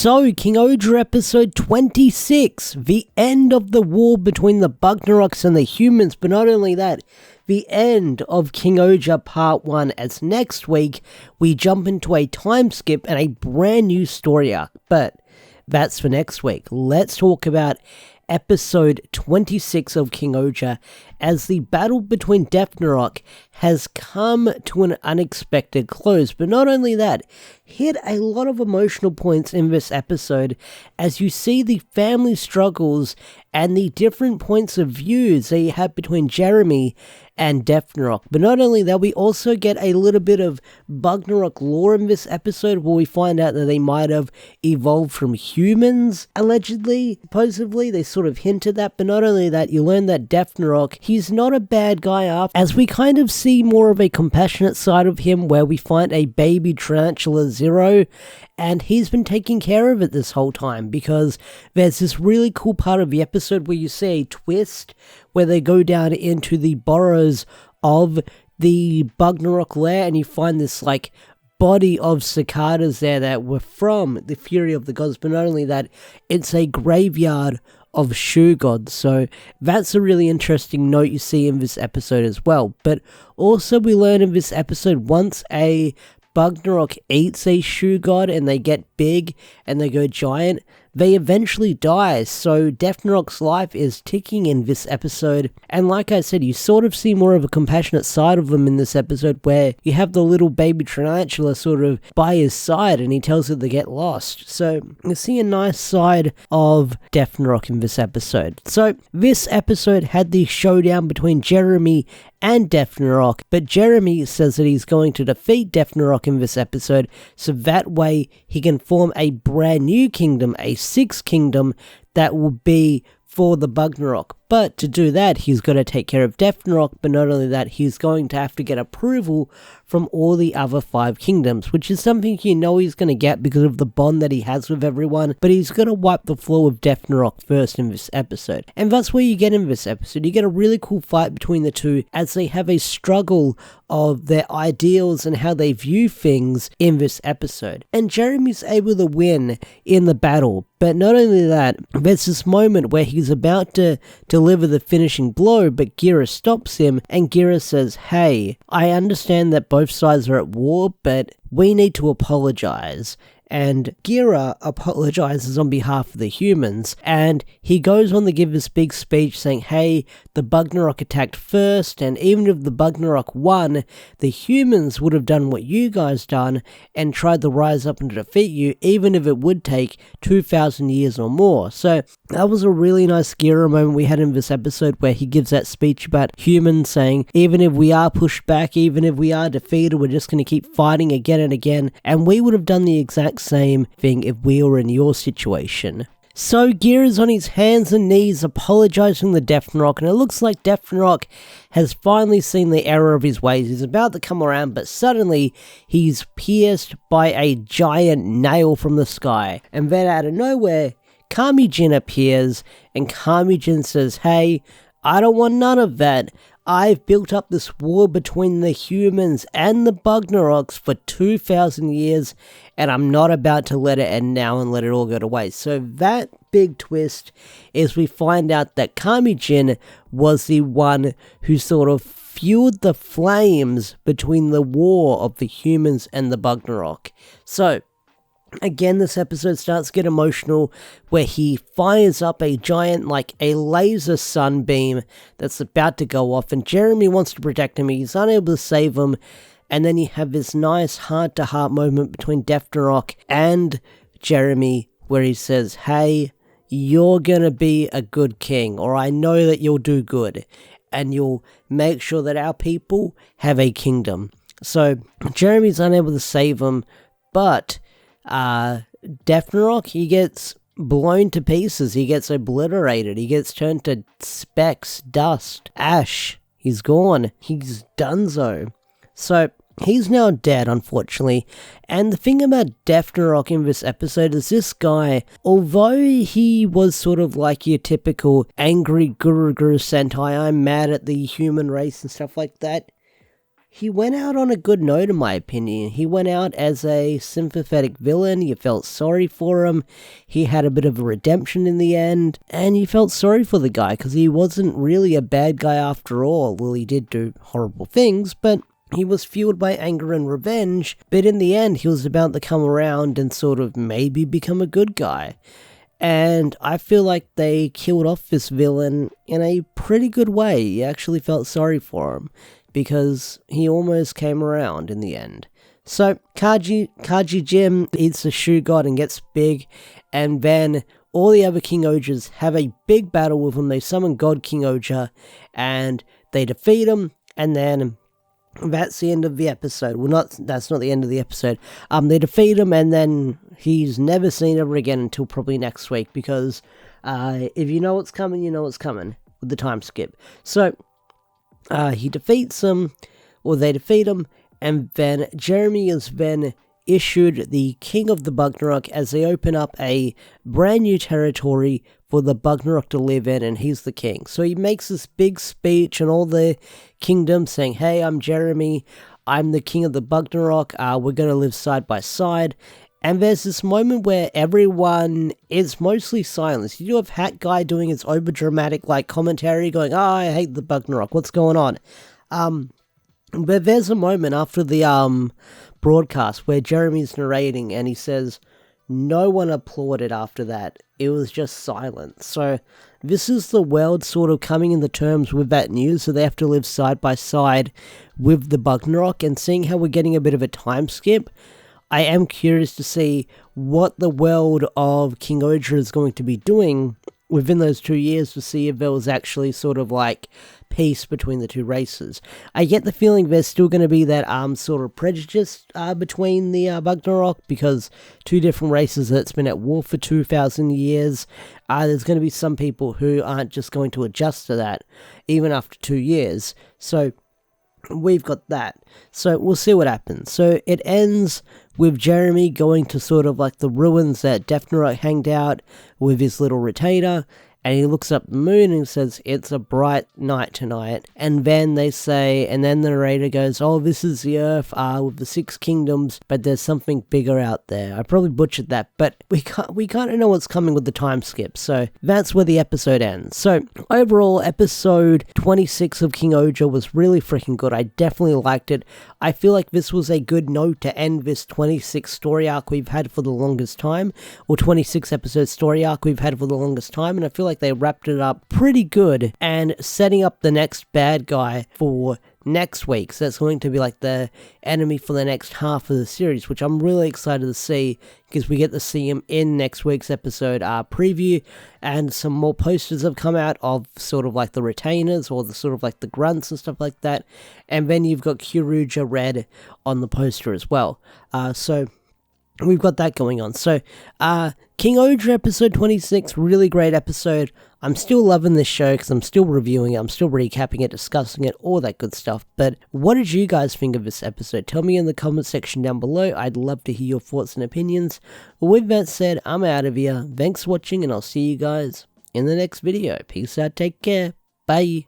So, King-Ohger episode 26, the end of the war between the Bugnaraks and the humans, but not only that, the end of King-Ohger part 1, as next week we jump into a time skip and a brand new story arc, but that's for next week. Let's talk about episode 26 of King-Ohger, as the battle between Desnarak has come to an unexpected close. But not only that, hit a lot of emotional points in this episode as you see the family struggles and the different points of views that you have between Jeramie and Desnarak. But not only that, we also get a little bit of Bugnarak lore in this episode, where we find out that they might have evolved from humans, allegedly, supposedly. They sort of hinted that. But not only that, you learn that Desnarak, he's not a bad guy after, as we kind of see more of a compassionate side of him, where we find a baby tarantula Zero, and he's been taking care of it this whole time, because there's this really cool part of the episode where you see a twist where they go down into the burrows of the Bugnarak lair, and you find this like body of cicadas there that were from the Fury of the Gods. But not only that, it's a graveyard of shoe gods, so that's a really interesting note you see in this episode as well. But also we learn in this episode, once a Bugnarak eats a shoe god and they get big and they go giant, they eventually die, so Desnarak's life is ticking in this episode. And like I said, you sort of see more of a compassionate side of him in this episode, where you have the little baby tarantula sort of by his side and he tells her to get lost. So you see a nice side of Desnarak in this episode. So this episode had the showdown between Jeramie and Desnarak, but Jeramie says that he's going to defeat Desnarak in this episode, so that way he can form a brand new kingdom, a sixth kingdom that will be for the Bugnarak. But to do that, he's got to take care of Desnarak, but not only that, he's going to have to get approval from all the other 5 kingdoms, which is something you know he's going to get because of the bond that he has with everyone, but he's going to wipe the floor with Desnarak first in this episode. And that's where you get in this episode. You get a really cool fight between the two as they have a struggle of their ideals and how they view things in this episode. And Jeramie's able to win in the battle, but not only that, there's this moment where he's about to deliver the finishing blow, but Gira stops him, and Gira says, "Hey, I understand that both sides are at war, but we need to apologize." And Gira apologizes on behalf of the humans, and he goes on to give this big speech saying, hey, the Bugnarak attacked first, and even if the Bugnarak won, the humans would have done what you guys done and tried to rise up and defeat you, even if it would take 2,000 years or more. So that was a really nice Gira moment we had in this episode, where he gives that speech about humans saying, even if we are pushed back, even if we are defeated, we're just going to keep fighting again and again, and we would have done the exact same thing if we were in your situation. So Gira's on his hands and knees apologizing to Desnarak, and it looks like Desnarak has finally seen the error of his ways. He's about to come around, but suddenly he's pierced by a giant nail from the sky. And then out of nowhere, Kamijin appears, and Kamijin says, hey, I don't want none of that. I've built up this war between the humans and the Bugnaraks for 2,000 years, and I'm not about to let it end now and let it all go to waste. So that big twist is we find out that Kamijin was the one who sort of fueled the flames between the war of the humans and the Bugnarak. So again, this episode starts to get emotional, where he fires up a giant, like a laser sunbeam that's about to go off, and Jeramie wants to protect him. He's unable to save him, and then you have this nice heart-to-heart moment between Desnarak and Jeramie, where he says, hey, you're gonna be a good king, or I know that you'll do good, and you'll make sure that our people have a kingdom. So Jeramie's unable to save him, but Desnarak, he gets blown to pieces, he gets obliterated, he gets turned to specks, dust, ash, he's gone, he's donezo. So he's now dead, unfortunately, and the thing about Desnarak in this episode is this guy, although he was sort of like your typical angry guru Sentai, I'm mad at the human race and stuff like that, he went out on a good note in my opinion. He went out as a sympathetic villain, you felt sorry for him, he had a bit of a redemption in the end, and you felt sorry for the guy because he wasn't really a bad guy after all. Well, he did do horrible things, but he was fueled by anger and revenge, but in the end he was about to come around and sort of maybe become a good guy. And I feel like they killed off this villain in a pretty good way. You actually felt sorry for him, because he almost came around in the end. So, Kaji Jim eats the shoe god and gets big, and then all the other King-Ohgers have a big battle with him. They summon God King-Ohger, and they defeat him, and then that's the end of the episode. Well, that's not the end of the episode. They defeat him, and then he's never seen ever again until probably next week, because if you know what's coming, you know what's coming with the time skip. So, he defeats him, or they defeat him, and then Jeramie is then issued the King of the Bugnarak as they open up a brand new territory for the Bugnarak to live in, and he's the king. So he makes this big speech in all the kingdoms saying, hey, I'm Jeramie, I'm the king of the Bugnarak, we're going to live side by side. And there's this moment where everyone is mostly silent. You do have Hat Guy doing his over-dramatic commentary, going, I hate the Bugnarak, what's going on? But there's a moment after the broadcast where Jeramie's narrating and he says, no one applauded after that. It was just silent. So this is the world sort of coming into terms with that news, so they have to live side by side with the Bugnarak, and seeing how we're getting a bit of a time skip, I am curious to see what the world of King-Ohger is going to be doing within those 2 years, to see if there was actually sort of peace between the two races. I get the feeling there's still going to be that sort of prejudice between the Bugnarak, because two different races that's been at war for 2,000 years. There's going to be some people who aren't just going to adjust to that, even after 2 years. So we've got that. So we'll see what happens. So it ends with Jeramie going to sort of the ruins that Desnarak hanged out with his little retainer, and he looks up the moon and says, it's a bright night tonight. And then they say, and then the narrator goes, oh, this is the Earth with the 6 kingdoms, but there's something bigger out there. I probably butchered that, but we kind of know what's coming with the time skip. So that's where the episode ends. So overall, episode 26 of King-Ohger was really freaking good. I definitely liked it. I feel like this was a good note to end this 26 story arc we've had for the longest time, or 26 episode story arc we've had for the longest time, and I feel like they wrapped it up pretty good, and setting up the next bad guy for next week. So that's going to be the enemy for the next half of the series, which I'm really excited to see, because we get to see him in next week's episode preview, and some more posters have come out of sort of the retainers, or the sort of the grunts and stuff like that, and then you've got Kyuruja Red on the poster as well. So we've got that going on. So, King-Ohger episode 26, really great episode. I'm still loving this show because I'm still reviewing it, I'm still recapping it, discussing it, all that good stuff. But what did you guys think of this episode? Tell me in the comment section down below. I'd love to hear your thoughts and opinions. With that said, I'm out of here. Thanks for watching, and I'll see you guys in the next video. Peace out, take care, bye.